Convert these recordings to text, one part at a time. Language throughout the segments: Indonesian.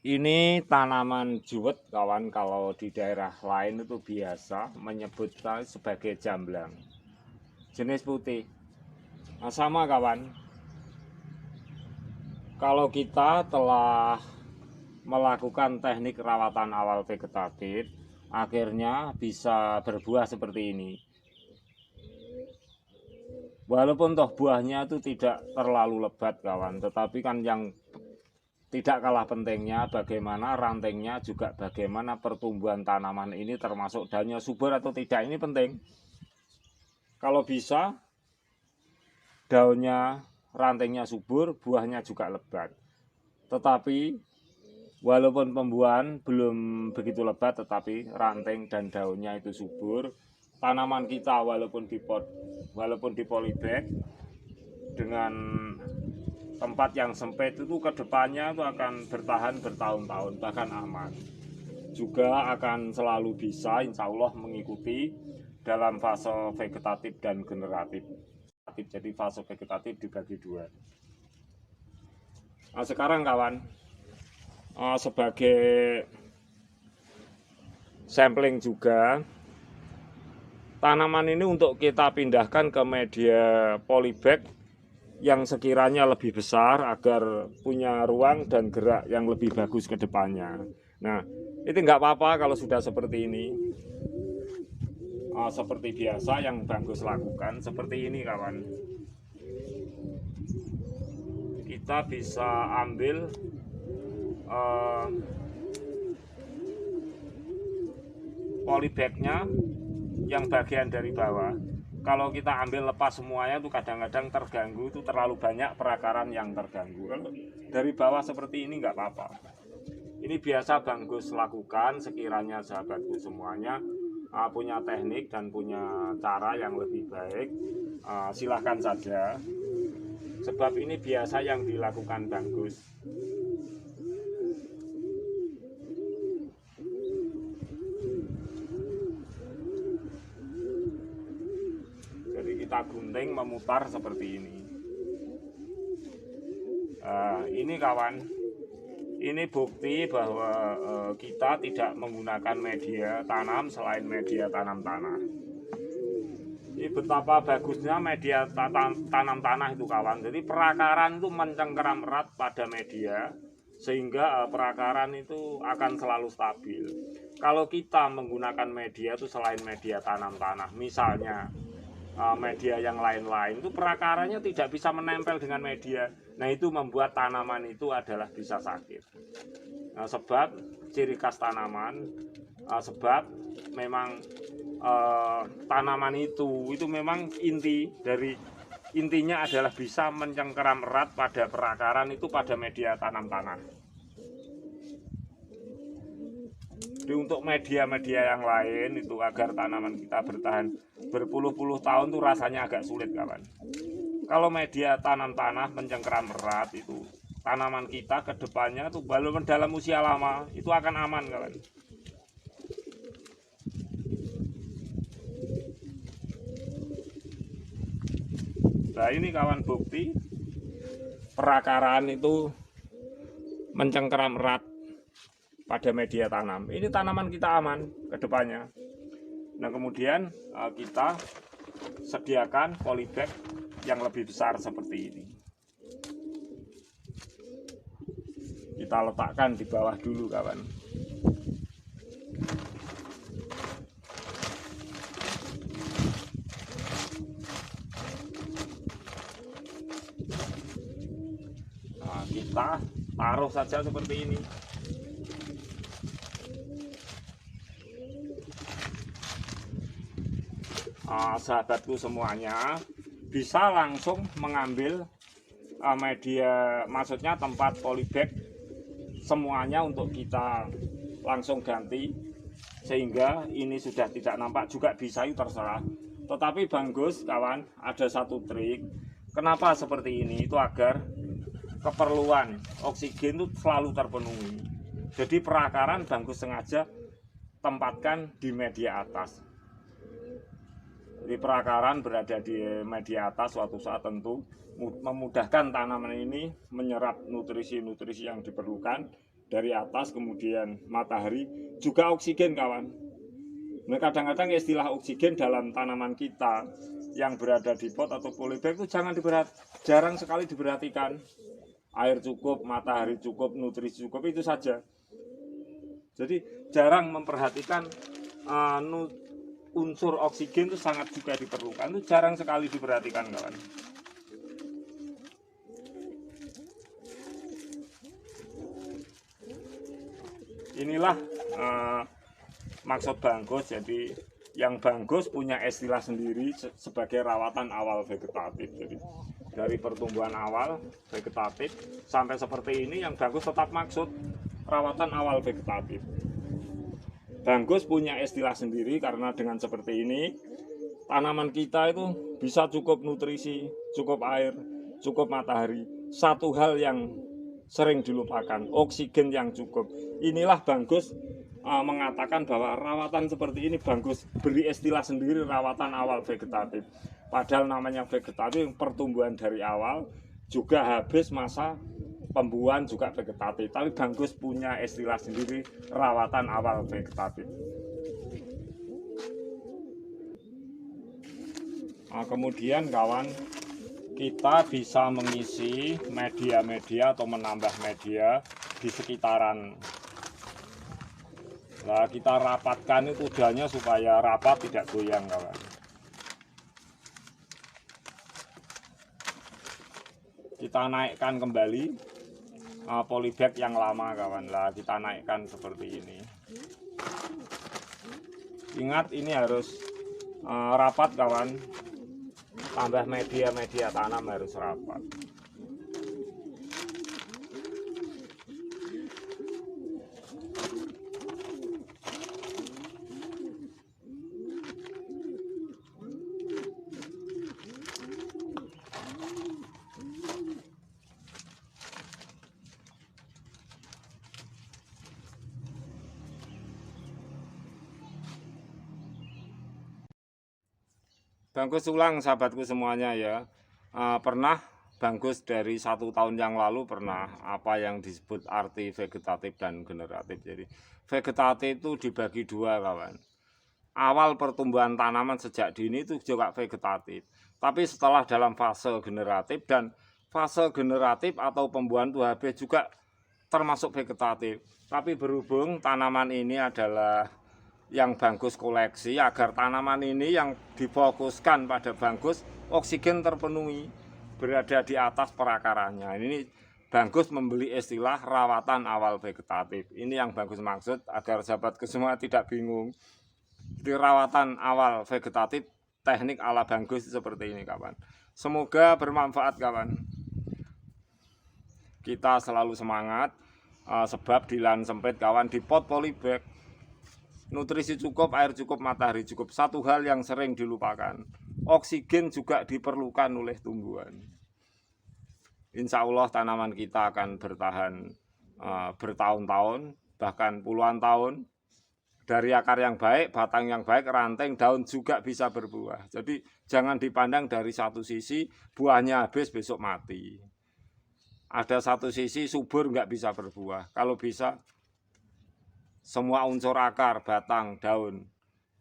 Ini tanaman juwet kawan, kalau di daerah lain itu biasa menyebutnya sebagai jamblang. Jenis putih. Nah, sama kawan, kalau kita telah melakukan teknik rawatan awal vegetatif, akhirnya bisa berbuah seperti ini. Walaupun toh buahnya itu tidak terlalu lebat kawan, tetapi kan yang tidak kalah pentingnya bagaimana rantingnya, juga bagaimana pertumbuhan tanaman ini, termasuk daunnya subur atau tidak, ini penting. Kalau bisa daunnya, rantingnya subur, buahnya juga lebat. Tetapi walaupun pembuahan belum begitu lebat, tetapi ranting dan daunnya itu subur, tanaman kita walaupun di pot, walaupun di polybag dengan tempat yang sempit itu, kedepannya itu akan bertahan bertahun-tahun, bahkan aman. Juga akan selalu bisa insya Allah mengikuti dalam fase vegetatif dan generatif. Jadi fase vegetatif dibagi dua. Nah, sekarang kawan, sebagai sampling juga, tanaman ini untuk kita pindahkan ke media polybag yang sekiranya lebih besar agar punya ruang dan gerak yang lebih bagus ke depannya. Nah, itu nggak apa-apa kalau sudah seperti ini. Seperti biasa yang bagus lakukan seperti ini kawan. Kita bisa ambil polybagnya yang bagian dari bawah. Kalau kita ambil lepas semuanya itu kadang-kadang terganggu, itu terlalu banyak perakaran yang terganggu. Kalau dari bawah seperti ini nggak apa-apa. Ini biasa bagus lakukan sekiranya sahabatku semuanya punya teknik dan punya cara yang lebih baik, silahkan saja. Sebab ini biasa yang dilakukan bagus. Kita gunting memutar seperti ini. Ini kawan, ini bukti bahwa kita tidak menggunakan media tanam selain media tanam tanah. Ini betapa bagusnya media tanam tanah itu kawan. Jadi perakaran itu mencengkeram erat pada media, sehingga perakaran itu akan selalu stabil. Kalau kita menggunakan media itu selain media tanam tanah, misalnya media yang lain-lain, itu perakarannya tidak bisa menempel dengan media. Nah, itu membuat tanaman itu adalah bisa sakit. Nah, sebab ciri khas tanaman, sebab memang tanaman itu memang intinya adalah bisa mencengkeram erat pada perakaran itu pada media tanam tanah. Jadi untuk media-media yang lain itu agar tanaman kita bertahan berpuluh-puluh tahun tuh rasanya agak sulit kawan. Kalau media tanam tanah mencengkeram erat itu, tanaman kita ke depannya tuh walaupun dalam usia lama itu akan aman kawan. Nah, ini kawan bukti perakaran itu mencengkeram erat pada media tanam. Ini tanaman kita aman ke depannya. Nah, kemudian kita sediakan polybag yang lebih besar seperti ini. Kita letakkan di bawah dulu kawan. Nah, kita taruh saja seperti ini. Sahabatku semuanya bisa langsung mengambil media, maksudnya tempat polybag semuanya untuk kita langsung ganti, sehingga ini sudah tidak nampak juga bisa, itu terserah. Tetapi bagus kawan, ada satu trik kenapa seperti ini, itu agar keperluan oksigen itu selalu terpenuhi. Jadi perakaran bagus sengaja tempatkan di media atas. Jadi perakaran berada di media atas suatu saat tentu memudahkan tanaman ini menyerap nutrisi-nutrisi yang diperlukan dari atas, kemudian matahari, juga oksigen kawan. Nah, kadang-kadang istilah oksigen dalam tanaman kita yang berada di pot atau polybag itu jarang sekali diperhatikan. Air cukup, matahari cukup, nutrisi cukup, itu saja. Jadi jarang memperhatikan unsur oksigen itu sangat juga diperlukan. Itu jarang sekali diperhatikan kawan. Inilah maksud Banggus. Jadi yang Banggus punya istilah sendiri sebagai rawatan awal vegetatif. Jadi dari pertumbuhan awal vegetatif sampai seperti ini, yang Banggus tetap maksud rawatan awal vegetatif. Banggus punya istilah sendiri karena dengan seperti ini tanaman kita itu bisa cukup nutrisi, cukup air, cukup matahari. Satu hal yang sering dilupakan, oksigen yang cukup. Inilah Banggus mengatakan bahwa rawatan seperti ini Banggus beri istilah sendiri, rawatan awal vegetatif. Padahal namanya vegetatif, pertumbuhan dari awal, juga habis masa pembuahan juga vegetatif. Tapi Banggus punya istilah sendiri, rawatan awal vegetatif. Nah, kemudian kawan, kita bisa mengisi media-media atau menambah media di sekitaran. Nah, kita rapatkan itu tujuannya supaya rapat, tidak goyang kawan. Kita naikkan kembali polybag yang lama kawan. Lah, kita naikkan seperti ini. Ingat, ini harus rapat kawan. Tambah media tanam harus rapat. Banggus ulang sahabatku semuanya ya. Pernah Banggus dari 1 tahun yang lalu pernah apa yang disebut arti vegetatif dan generatif. Jadi vegetatif itu dibagi dua kawan. Awal pertumbuhan tanaman sejak dini itu juga vegetatif. Tapi setelah dalam fase generatif, dan fase generatif atau pembuahan tuh habis juga termasuk vegetatif. Tapi berhubung tanaman ini adalah yang Banggus koleksi, agar tanaman ini yang difokuskan pada Banggus oksigen terpenuhi, berada di atas perakarannya. Ini Banggus membeli istilah rawatan awal vegetatif. Ini yang Banggus maksud agar sahabatku semua tidak bingung. Di rawatan awal vegetatif, teknik ala Banggus seperti ini kawan. Semoga bermanfaat kawan. Kita selalu semangat, sebab di lahan sempit kawan, di pot polybag nutrisi cukup, air cukup, matahari cukup. Satu hal yang sering dilupakan, oksigen juga diperlukan oleh tumbuhan. Insya Allah tanaman kita akan bertahan bertahun-tahun, bahkan puluhan tahun. Dari akar yang baik, batang yang baik, ranting, daun juga bisa berbuah. Jadi jangan dipandang dari satu sisi, buahnya habis besok mati. Ada satu sisi subur nggak bisa berbuah. Kalau bisa semua unsur akar, batang, daun,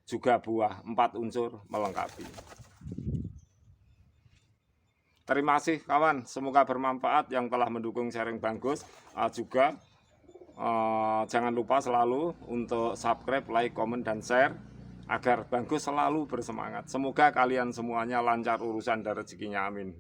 juga buah, 4 unsur melengkapi. Terima kasih kawan, semoga bermanfaat yang telah mendukung sharing Banggus. Juga jangan lupa selalu untuk subscribe, like, komen, dan share agar Banggus selalu bersemangat. Semoga kalian semuanya lancar urusan dan rezekinya, amin.